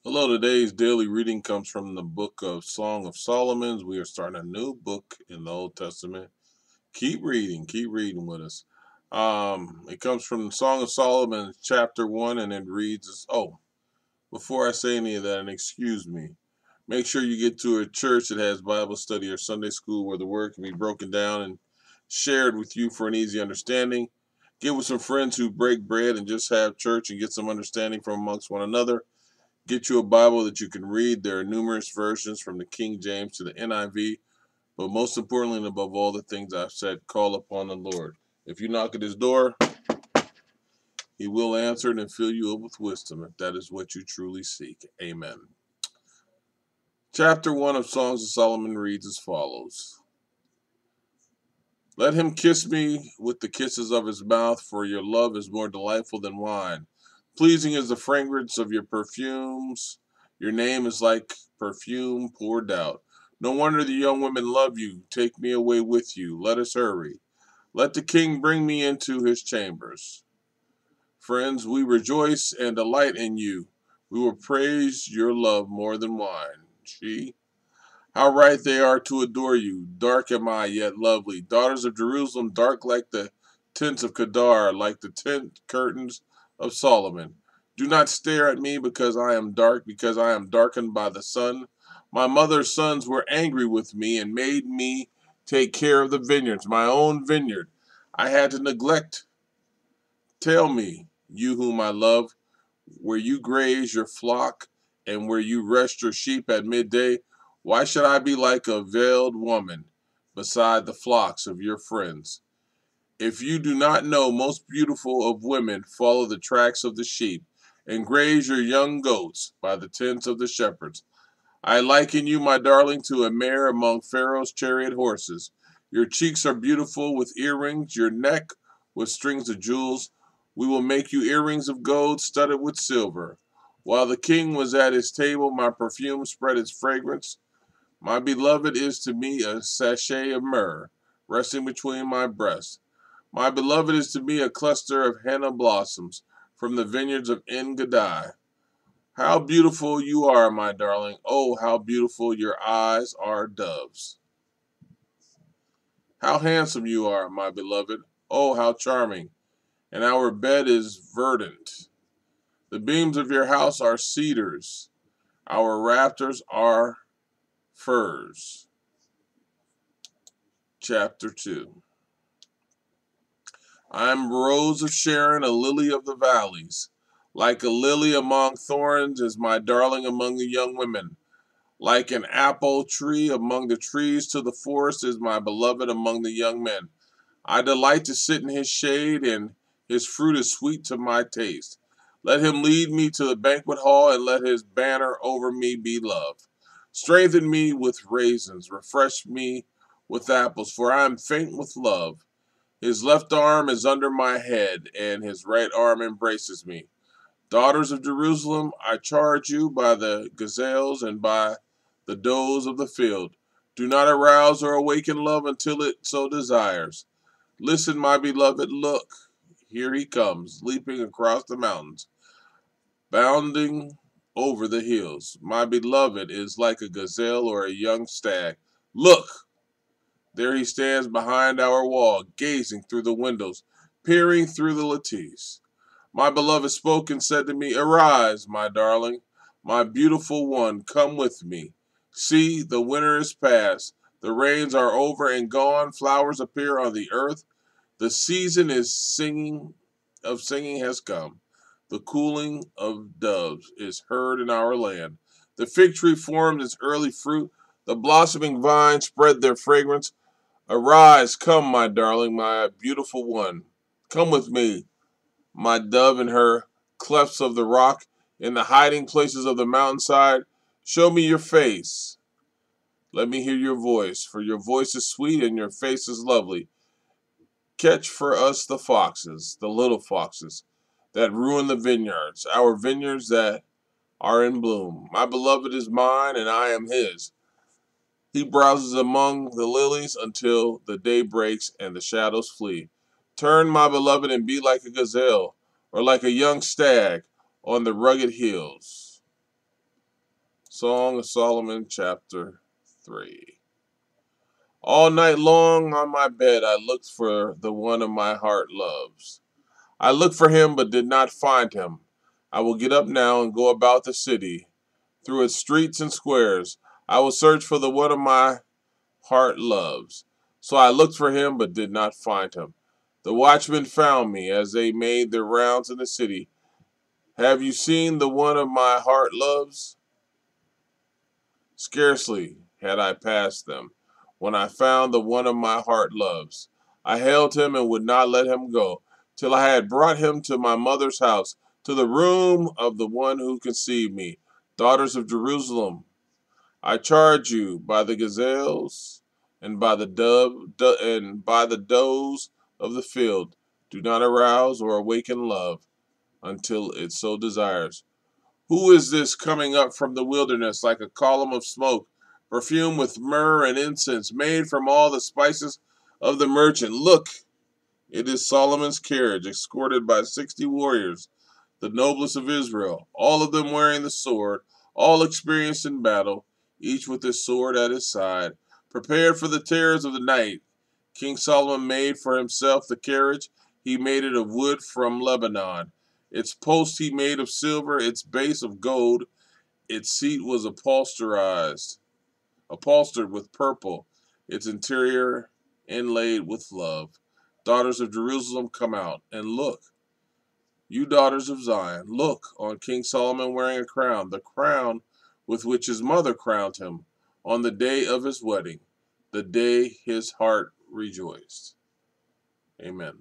Hello, today's daily reading comes from the book of Song of Solomon. We are starting a new book in the Old Testament. Keep reading with us. It comes from Song of Solomon, chapter 1, and it reads, before I say any of that, and excuse me, make sure you get to a church that has Bible study or Sunday school where the word can be broken down and shared with you for an easy understanding. Get with some friends who break bread and just have church and get some understanding from amongst one another. Get you a Bible that you can read. There are numerous versions from the King James to the NIV, but most importantly and above all the things I've said, call upon the Lord. If you knock at his door, he will answer it and fill you up with wisdom if that is what you truly seek. Amen. Chapter 1 of Songs of Solomon reads as follows. Let him kiss me with the kisses of his mouth, for your love is more delightful than wine. Pleasing is the fragrance of your perfumes. Your name is like perfume poured out. No wonder the young women love you. Take me away with you. Let us hurry. Let the king bring me into his chambers. Friends, we rejoice and delight in you. We will praise your love more than wine. How right they are to adore you. Dark am I, yet lovely. Daughters of Jerusalem, dark like the tents of Kedar, like the tent curtains of Solomon. Do not stare at me because I am dark, because I am darkened by the sun. My mother's sons were angry with me and made me take care of the vineyards, my own vineyard. I had to neglect. Tell me, you whom I love, where you graze your flock and where you rest your sheep at midday, why should I be like a veiled woman beside the flocks of your friends? If you do not know, most beautiful of women follow the tracks of the sheep and graze your young goats by the tents of the shepherds. I liken you, my darling, to a mare among Pharaoh's chariot horses. Your cheeks are beautiful with earrings, your neck with strings of jewels. We will make you earrings of gold studded with silver. While the king was at his table, my perfume spread its fragrance. My beloved is to me a sachet of myrrh resting between my breasts. My beloved is to me a cluster of henna blossoms from the vineyards of En Gedi. How beautiful you are, my darling. Oh, how beautiful your eyes are doves. How handsome you are, my beloved. Oh, how charming. And our bed is verdant. The beams of your house are cedars. Our rafters are firs. Chapter 2. I am Rose of Sharon, a lily of the valleys. Like a lily among thorns is my darling among the young women. Like an apple tree among the trees to the forest is my beloved among the young men. I delight to sit in his shade, and his fruit is sweet to my taste. Let him lead me to the banquet hall, and let his banner over me be love. Strengthen me with raisins, refresh me with apples, for I am faint with love. His left arm is under my head, and his right arm embraces me. Daughters of Jerusalem, I charge you by the gazelles and by the does of the field. Do not arouse or awaken love until it so desires. Listen, my beloved, look. Here he comes, leaping across the mountains, bounding over the hills. My beloved is like a gazelle or a young stag. Look! There he stands behind our wall, gazing through the windows, peering through the lattice. My beloved spoke and said to me, Arise, my darling, my beautiful one, come with me. See, the winter is past, the rains are over and gone, flowers appear on the earth. The season is singing has come. The cooling of doves is heard in our land. The fig tree forms its early fruit, the blossoming vines spread their fragrance. Arise, come, my darling, my beautiful one. Come with me, my dove in her clefts of the rock, in the hiding places of the mountainside. Show me your face. Let me hear your voice, for your voice is sweet and your face is lovely. Catch for us the foxes, the little foxes, that ruin the vineyards, our vineyards that are in bloom. My beloved is mine, and I am his. He browses among the lilies until the day breaks and the shadows flee. Turn, my beloved, and be like a gazelle, or like a young stag on the rugged hills. Song of Solomon, chapter 3. All night long on my bed I looked for the one of my heart loves. I looked for him but did not find him. I will get up now and go about the city, through its streets and squares. I will search for the one of my heart loves. So I looked for him but did not find him. The watchmen found me as they made their rounds in the city. Have you seen the one of my heart loves? Scarcely had I passed them, when I found the one of my heart loves. I held him and would not let him go, till I had brought him to my mother's house, to the room of the one who conceived me. Daughters of Jerusalem, I charge you by the gazelles and by the does of the field, do not arouse or awaken love until it so desires. Who is this coming up from the wilderness like a column of smoke, perfumed with myrrh and incense, made from all the spices of the merchant? Look, it is Solomon's carriage, escorted by 60 warriors, the noblest of Israel, all of them wearing the sword, all experienced in battle, each with his sword at his side, prepared for the terrors of the night. King Solomon made for himself the carriage. He made it of wood from Lebanon. Its post he made of silver, its base of gold. Its seat was upholstered with purple, its interior inlaid with love. Daughters of Jerusalem, come out and look. You daughters of Zion, look on King Solomon wearing a crown, the crown with which his mother crowned him on the day of his wedding, the day his heart rejoiced. Amen.